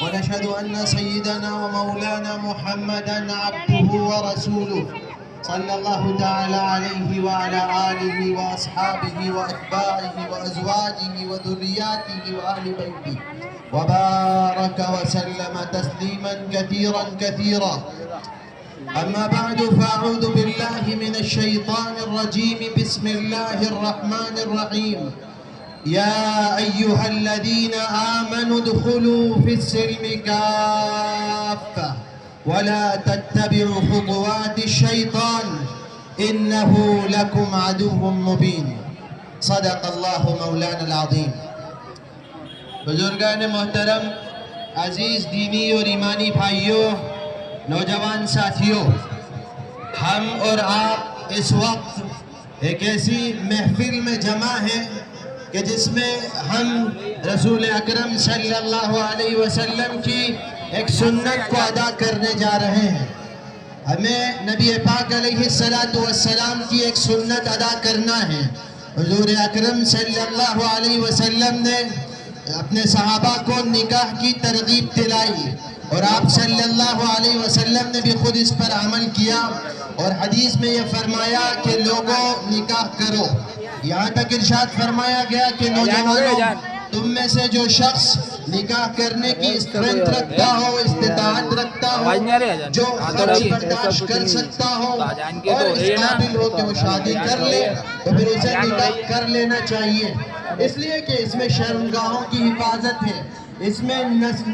ونشهد أن سيدنا ومولانا محمدًا عبده ورسوله صلى الله تعالى عليه وعلى آله وأصحابه وأتباعه وأزواجه وذرياته وأهل بيته وبارك وسلم تسليما كثيرا كثيرا. أما بعد فأعوذ بالله من الشيطان الرجيم. بسم الله الرحمن الرحيم. يا أيها الذين آمنوا ادخلوا في السلم كافة ولا تتبعوا خطوات الشيطان إنه لكم عدو مبين. صدق الله مولانا العظيم. بزرگان محترم، عزیز دینی اور ایمانی بھائیوں، نوجوان ساتھیوں، ہم اور آپ اس وقت ایک ایسی محفل میں جمع ہیں کہ جس میں ہم رسول اکرم صلی اللہ علیہ وسلم کی ایک سنت کو ادا کرنے جا رہے ہیں. ہمیں نبی پاک علیہ السلام کی ایک سنت ادا کرنا ہے. حضور اکرم صلی اللہ علیہ وسلم نے اپنے صحابہ کو نکاح کی ترغیب دلائی اور آپ صلی اللہ علیہ وسلم نے بھی خود اس پر عمل کیا اور حدیث میں یہ فرمایا کہ لوگوں نکاح کرو. یہاں تک ارشاد فرمایا گیا کہ نوجوانوں، تم میں سے جو شخص نکاح کرنے کی استطاعت رکھتا ہو، استطاعت رکھتا ہو، جو غرض برداشت کر سکتا ہو اور اس قابل ہو کہ وہ شادی کر لے تو پھر اسے نکاح کر لینا چاہیے. اس لیے کہ اس میں شرمگاہوں کی حفاظت ہے، اس میں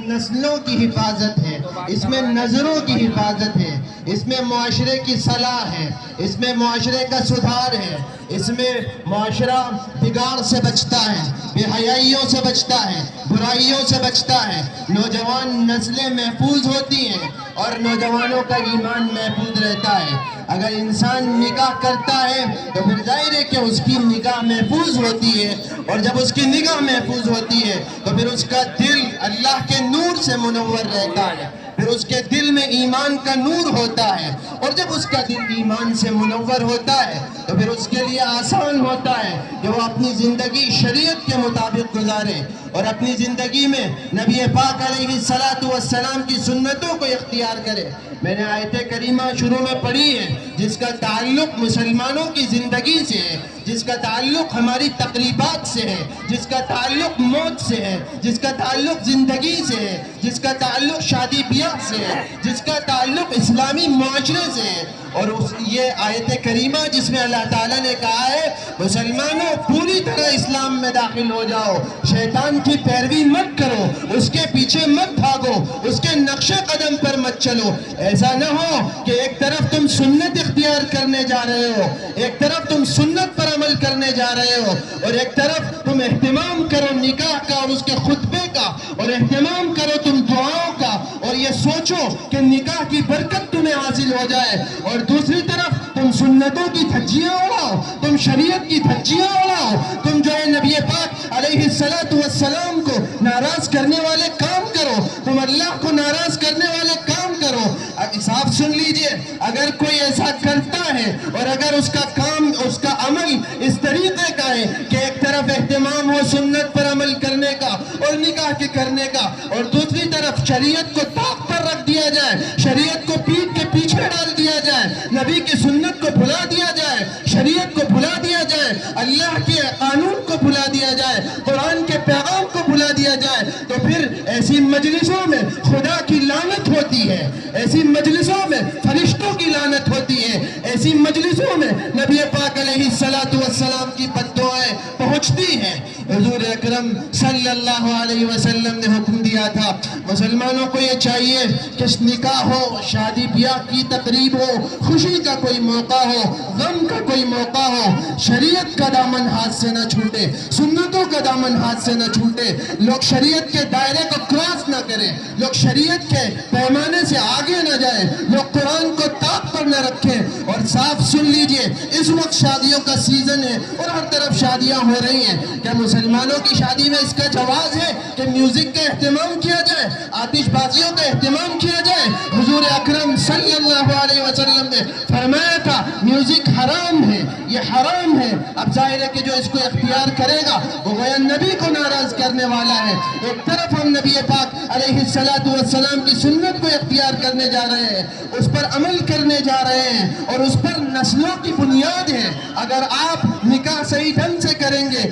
نسلوں کی حفاظت ہے، اس میں نظروں کی حفاظت ہے، اس میں معاشرے کی صلاح ہے، اس میں معاشرے کا سدھار ہے، اس میں معاشرہ بگاڑ سے بچتا ہے، بے حیائیوں سے بچتا ہے، برائیوں سے بچتا ہے، نوجوان نسلیں محفوظ ہوتی ہیں اور نوجوانوں کا ایمان محفوظ رہتا ہے. اگر انسان نکاح کرتا ہے تو پھر ظاہر ہے کہ اس کی نگاہ محفوظ ہوتی ہے اور جب اس کی نگاہ محفوظ ہوتی ہے تو پھر اس کا دل اللہ کے نور سے منور رہتا ہے، پھر اس کے دل میں ایمان کا نور ہوتا ہے اور جب اس کا دل ایمان سے منور ہوتا ہے تو پھر اس کے لیے آسان ہوتا ہے کہ وہ اپنی زندگی شریعت کے مطابق گزارے اور اپنی زندگی میں نبی پاک علیہ السلام کی سنتوں کو اختیار کرے. میں نے آیت کریمہ شروع میں پڑھی ہے جس کا تعلق مسلمانوں کی زندگی سے ہے، جس کا تعلق ہماری تقریبات سے ہے، جس کا تعلق موت سے ہے، جس کا تعلق زندگی سے ہے، جس کا تعلق شادی بیاہ سے ہے، جس کا تعلق اسلامی معاشرے سے ہے. اور یہ آیت کریمہ جس میں اللہ تعالیٰ نے کہا ہے مسلمانوں پوری طرح اسلام میں داخل ہو جاؤ، شیطان کی پیروی مت کرو، اس کے پیچھے مت بھاگو، اس کے نقش قدم پر مت چلو. ایسا نہ ہو کہ ایک طرف تم سنت اختیار کرنے جا رہے ہو، ایک طرف تم سنت پر عمل کرنے جا رہے ہو اور ایک طرف تم اہتمام کرو نکاح کا اور اس کے خطبے کا اور اہتمام کرو تم دعاؤں کا اور یہ سوچو کہ نکاح کی برکت تمہیں حاصل ہو جائے اور دوسری طرف تم سنتوں کی دھجیاں اڑاؤ، تم شریعت کی دھجیاں اڑاؤ، تم جو ہے نبی پاک علیہ السلام کو ناراض کرنے والے کام کرو، تم اللہ کو ناراض کرنے والے کام کرو. اب صاحب سن لیجئے، اگر کوئی ایسا کرتا ہے اور اگر اس کا کام، اس کا عمل اس طریقے کا ہے کہ ایک طرف اہتمام ہو سنت پر عمل کرنے کا اور نکاح کے کرنے کا اور دوسری طرف شریعت کو طاق پر رکھ دیا جائے، شریعت کو پیٹھ کے پیچھے ڈال دیا جائے، نبی کی سنت کو بھلا دیا جائے، شریعت کو بھلا دیا جائے، اللہ کے قانون کو بھلا دیا جائے، قرآن کے پیغام کو بھلا دیا جائے تو پھر ایسی مجلسوں میں خدا کی لعنت ہوتی ہے، ایسی مجلسوں میں فرشتوں کی لعنت ہوتی ہے، ایسی مجلسوں میں نبی پاک علیہ السلام کی بد دعائیں پہنچتی ہیں. حضور اکرم صلی اللہ علیہ وسلم نے حکم دیا تھا مسلمانوں کو یہ چاہیے کہ نکاح ہو، شادی بیاہ کی تقریب ہو، خوشی کا کوئی موقع ہو، غم کا کوئی موقع ہو، شریعت کا دامن ہاتھ سے نہ چھوٹے، سنتوں کا دامن ہاتھ سے نہ چھوٹے، لوگ شریعت کے دائرے کو کراس نہ کریں، لوگ شریعت کے پیمانے سے آگے نہ جائیں، لوگ قرآن کو طاق پر نہ رکھیں. اور صاف سن لیجئے، اس وقت شادیوں کا سیزن ہے اور ہر طرف شادیاں ہو رہی ہیں. کیا مسلمانوں کی شادی میں اس کا جواز ہے کہ میوزک کا اہتمام کیا جائے، آتش بازیوں کا اہتمام کیا جائے؟ حضور اکرم صلی اللہ علیہ وسلم نے فرمایا تھا میوزک حرام ہے، یہ حرام ہے. اب ظاہر ہے کہ جو اس کو اختیار کرے گا وہ گویا نبی کو ناراض کرنے والا ہے. ایک طرف ہم نبی پاک علیہ السلام کی سنت کو اختیار کرنے جا رہے ہیں، اس پر عمل کرنے جا رہے ہیں، اور اس پر نسلوں کی بنیاد ہے۔ اگر آپ نکاح صحیح ڈھنگ سے کریں گے،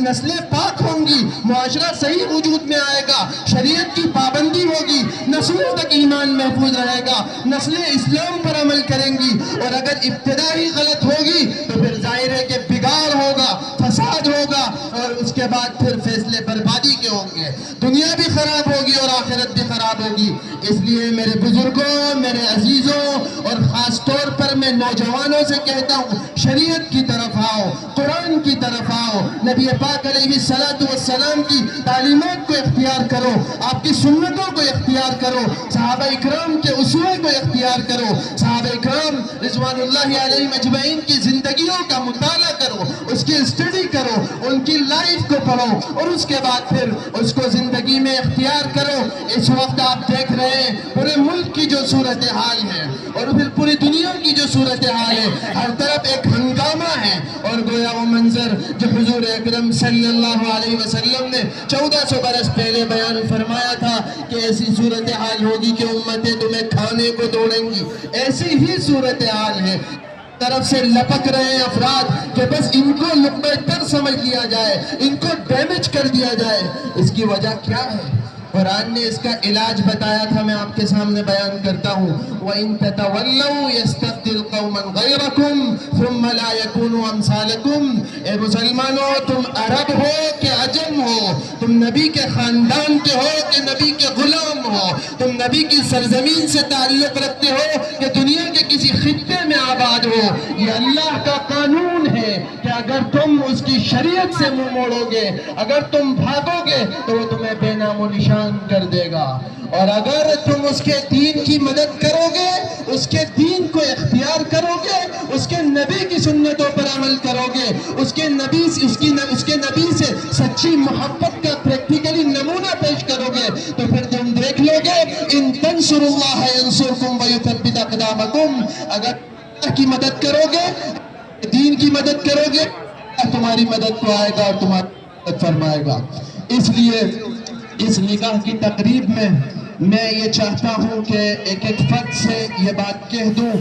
نسلیں پاک ہوں گی، معاشرہ صحیح وجود میں آئے گا، شریعت کی پابندی ہوگی، نسلوں تک ایمان محفوظ رہے گا، نسلیں اسلام پر عمل کریں گی۔ اور اگر ابتدا ہی غلط ہوگی تو پھر ظاہر ہے کہ بگاڑ ہوگا، فساد ہوگا، اور اس کے بعد پھر فیصلے بربادی کے ہوں گے، دنیا بھی خراب ہوگی اور آخرت بھی خراب ہوگی۔ اس لیے میرے بزرگوں، میرے عزیزوں، اور خاص طور پر میں نوجوانوں سے کہتا ہوں، شریعت کی طرف آؤ، قرآن کی طرف آؤ، نبی پاک علیہ السلام کی تعلیمات کو اختیار کرو، آپ کی سنتوں کو اختیار کرو، صحابہ اکرام کے اصول کو اختیار کرو، صحابہ اکرام رضوان اللہ علیہ مجمعین کی زندگیوں کا مطالعہ کرو، اس کی اسٹڈی کرو، ان کی لائف کو پڑھو، اور اس کے بعد پھر اس کو زندگی میں اختیار کرو۔ اس وقت آپ دیکھ رہے ہیں پورے ملک کی جو صورتحال ہے، اور پھر پوری دنیا کی جو صورتحال ہے، ہر طرف ایک ہنگامہ ہے، اور گویا وہ منظر جو حضور اکرم صلی اللہ علیہ وسلم نے 1400 برس پہلے بیان فرمایا تھا کہ ایسی صورتحال ہوگی کہ امتیں تمہیں کھانے کو دوڑیں گی، ایسی ہی صورتحال ہے۔ طرف سے لپک رہے ہیں افراد کہ بس ان کو لقمہ تر سمجھ لیا جائے، ان کو ڈیمیج کر دیا جائے۔ اس کی وجہ کیا ہے؟ قرآن نے اس کا علاج بتایا تھا، میں آپ کے سامنے بیان کرتا ہوں۔ وَإِن تَتَوَلَّوْا يَسْتَبْدِلْ قَوْمًا غَيْرَكُمْ ثُمَّ لَا يَكُونُوا أَمْثَالَكُمْ۔ اے مسلمانوں، تم عرب ہو کہ عجم ہو، تم نبی کے خاندان کے ہو کہ نبی کے غلام ہو، تم نبی کی سرزمین سے تعلق رکھتے ہو کہ دنیا کے کسی خطے میں آباد ہو، یہ اللہ کا قانون ہے کہ اگر تم اس کی شریعت سے منہ موڑو گے، اگر تم بھاگو گے تو وہ تمہیں بے نام و نشان کر دے گا، اور اگر تم اس کے دین کی مدد کرو گے، اس کے دین کو اختیار کرو گے، اس کے نبی کی سنتوں پر عمل کرو گے، اس کے نبی سے سچی محبت کا پریکٹیکلی نمونہ پیش کرو گے، تو پھر تم دیکھ لو گے ان تنصروا اللہ ینصرکم ویثبت اقدامکم۔ اگر اللہ کی مدد کرو گے، دین کی مدد کرو گے، تمہاری مدد کو آئے گا اور تمہاری مدد فرمائے گا۔ اس لیے اس نکاح کی تقریب میں یہ چاہتا ہوں کہ ایک ایک فرد سے یہ بات کہہ دوں،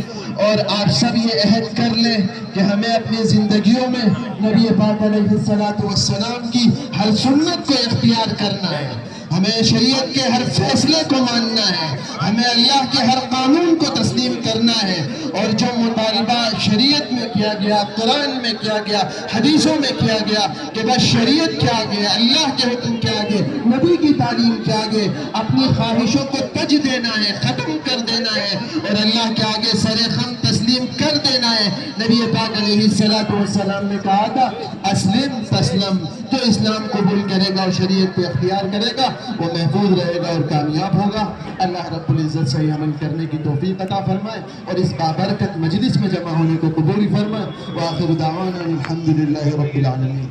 اور آپ سب یہ عہد کر لیں کہ ہمیں اپنی زندگیوں میں نبی پاک علیہ السلام کی ہر سنت کو اختیار کرنا ہے، ہمیں شریعت کے ہر فیصلے کو ماننا ہے، ہمیں اللہ کے ہر قانون کو تسلیم کرنا ہے، اور جو مطالبہ شریعت میں کیا گیا، قرآن میں کیا گیا، حدیثوں میں کیا گیا کہ بس شریعت کے آگے، اللہ کے حکم کے آگے، نبی کی تعلیم کے آگے اپنی خواہشوں کو تج دینا ہے، ختم کر دینا ہے، اور اللہ کے آگے سر خم تسلیم کر دینا ہے۔ نبی پاک علیہ السلام نے کہا تھا اسلم تسلم، جو اسلام قبول کرے گا اور شریعت پہ اختیار کرے گا وہ محفوظ رہے گا اور کامیاب ہوگا۔ اللہ رب العزت صحیح عمل کرنے کی توفیق عطا فرمائے، اور اس بابرکت مجلس میں جمع ہونے کو قبول فرمائے۔ وآخر دعوانا الحمدللہ رب العالمین۔